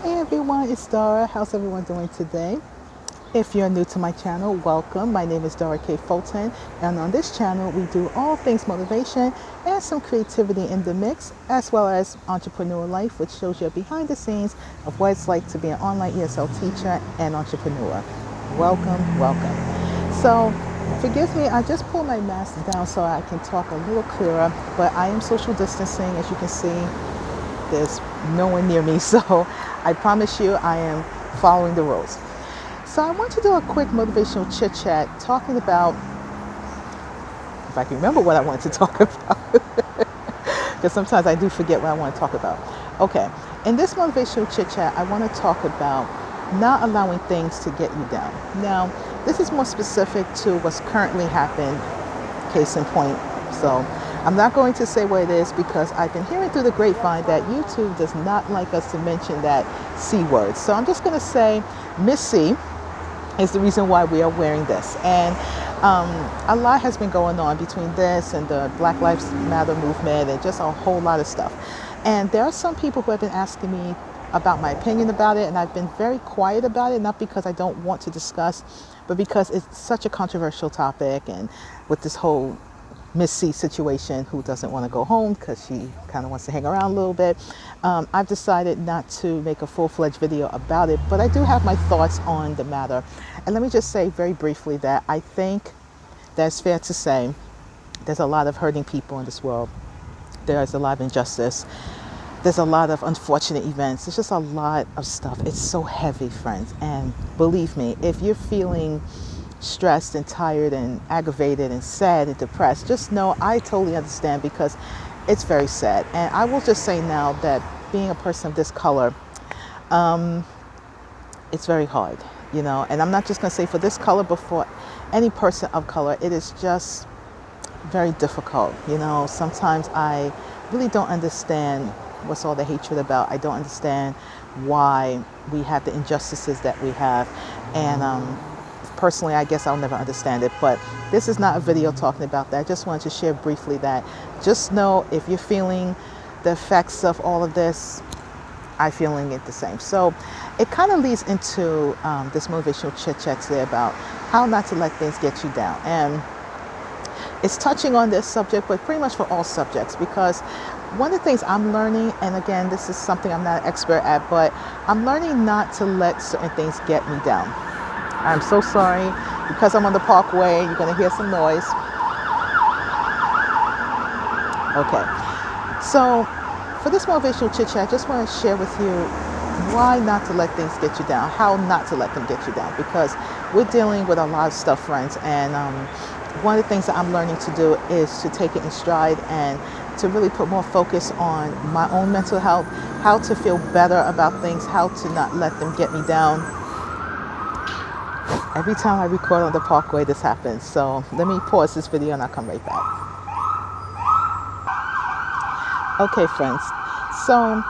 Hey everyone, it's Dara. How's everyone doing today? If you're new to my channel, welcome. My name is Dara Fulton, and on this channel we do all things motivation and some creativity in the mix, as well as entrepreneur life, which shows you behind the scenes of what it's like to be an online ESL teacher and entrepreneur. Welcome, welcome. So, forgive me, I just pulled my mask down so I can talk a little clearer, but I am social distancing, as you can see. There's no one near me, so I promise you I am following the rules. So I want to do a quick motivational chit chat talking about, if I can remember what I wanted to talk about, because sometimes I do forget what I want to talk about. Okay, in this motivational chit chat, I want to talk about not allowing things to get you down. Now, this is more specific to what's currently happening, case in point. So I'm not going to say what it is because I've been hearing through the grapevine that YouTube does not like us to mention that C word. So I'm just going to say Miss C is the reason why we are wearing this. And a lot has been going on between this and the Black Lives Matter movement and just a whole lot of stuff. And there are some people who have been asking me about my opinion about it, and I've been very quiet about it, not because I don't want to discuss, but because it's such a controversial topic. And with this whole Miss C situation, who doesn't want to go home because she kind of wants to hang around a little bit, I've decided not to make a full-fledged video about it, but I do have my thoughts on the matter. And let me just say very briefly that I think that's fair to say there's a lot of hurting people in this world. There's a lot of injustice. There's a lot of unfortunate events. It's just a lot of stuff. It's so heavy, friends. And believe me, if you're feeling stressed and tired and aggravated and sad and depressed, just know I totally understand, because it's very sad. And I will just say now that being a person of this color, it's very hard, and I'm not just going to say for this color, but for any person of color, it is just very difficult. Sometimes I really don't understand what's all the hatred about. I don't understand why we have the injustices that we have. And personally, I guess I'll never understand it, but this is not a video talking about that. I just wanted to share briefly that just know if you're feeling the effects of all of this, I'm feeling it the same. So it kind of leads into this motivational chit chat today about how not to let things get you down. And it's touching on this subject, but pretty much for all subjects, because one of the things I'm learning, and again, this is something I'm not an expert at, but I'm learning not to let certain things get me down. I'm so sorry, because I'm on the parkway, you're going to hear some noise. Okay, so for this motivational chit chat, I just want to share with you why not to let things get you down, how not to let them get you down, because we're dealing with a lot of stuff, friends. And one of the things that I'm learning to do is to take it in stride and to really put more focus on my own mental health, how to feel better about things, how to not let them get me down. Every time I record on the parkway, this happens. So let me pause this video and I'll come right back. Okay, friends. So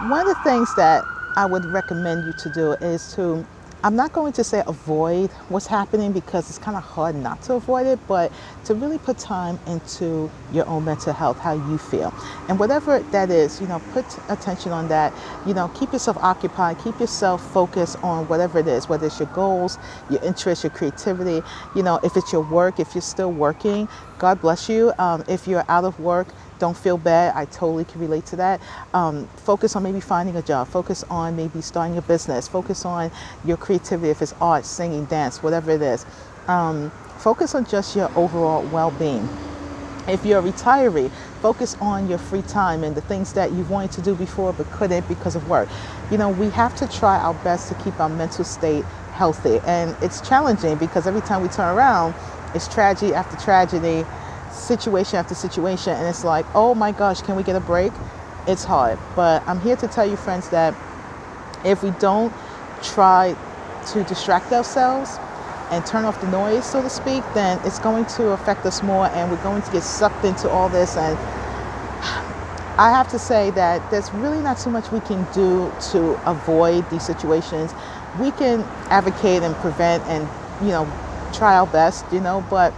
one of the things that I would recommend you to do is to, I'm not going to say avoid what's happening, because it's kind of hard not to avoid it, but to really put time into your own mental health, how you feel. And whatever that is, put attention on that. Keep yourself occupied, keep yourself focused on whatever it is, whether it's your goals, your interests, your creativity. If it's your work, if you're still working, God bless you. If you're out of work, don't feel bad. I totally can relate to that. Focus on maybe finding a job. Focus on maybe starting a business. Focus on your creativity, if it's art, singing, dance, whatever it is. Focus on just your overall well-being. If you're a retiree, focus on your free time and the things that you wanted to do before but couldn't because of work. We have to try our best to keep our mental state healthy. And it's challenging because every time we turn around, it's tragedy after tragedy, situation after situation, and it's like, oh my gosh, can we get a break? It's hard. But I'm here to tell you, friends, that if we don't try to distract ourselves and turn off the noise, so to speak, then it's going to affect us more, and we're going to get sucked into all this. And I have to say that there's really not too much we can do to avoid these situations. We can advocate and prevent and, try our best, but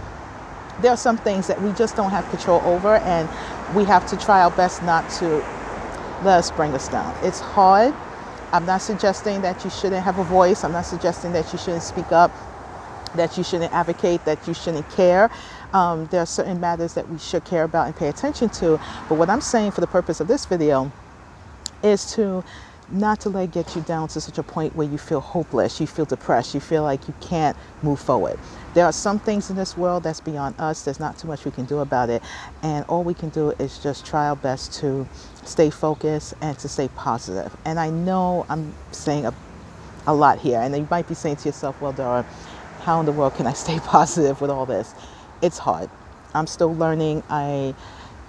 there are some things that we just don't have control over, and we have to try our best not to let us bring us down. It's hard, I'm not suggesting that you shouldn't have a voice. I'm not suggesting that you shouldn't speak up, that you shouldn't advocate, that you shouldn't care. There are certain matters that we should care about and pay attention to. But what I'm saying for the purpose of this video is to not to let it get you down to such a point where you feel hopeless, you feel depressed, you feel like you can't move forward. There are some things in this world that's beyond us. There's not too much we can do about it. And all we can do is just try our best to stay focused and to stay positive. And I know I'm saying a lot here. And you might be saying to yourself, well, Dara, how in the world can I stay positive with all this? It's hard. I'm still learning. I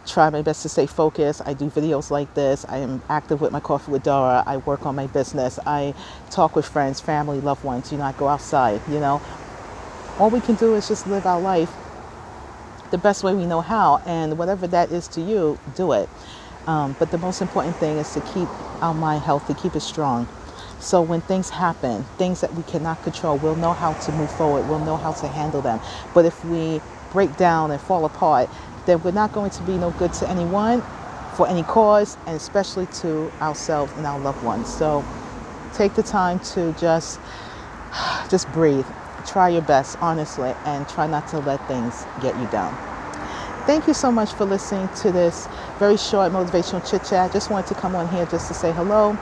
try my best to stay focused. I do videos like this. I am active with my Coffee with Dara. I work on my business. I talk with friends, family, loved ones. I go outside, All we can do is just live our life the best way we know how. And whatever that is to you, do it. But the most important thing is to keep our mind healthy, keep it strong. So when things happen, things that we cannot control, we'll know how to move forward. We'll know how to handle them. But if we break down and fall apart, then we're not going to be no good to anyone, for any cause, and especially to ourselves and our loved ones. So take the time to just breathe. Try your best, honestly, and try not to let things get you down. Thank you so much for listening to this very short motivational chit chat. Just wanted to come on here just to say hello.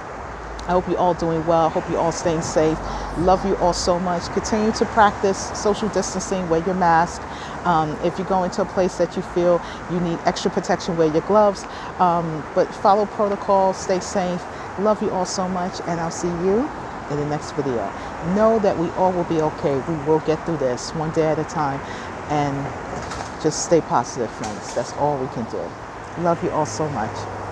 I hope you're all doing well. I hope you're all staying safe. Love you all so much. Continue to practice social distancing, wear your mask. If you go into a place that you feel you need extra protection, wear your gloves. But follow protocol, stay safe. Love you all so much, and I'll see you in the next video. Know that we all will be okay. We will get through this one day at a time, and just stay positive, friends. That's all we can do. Love you all so much.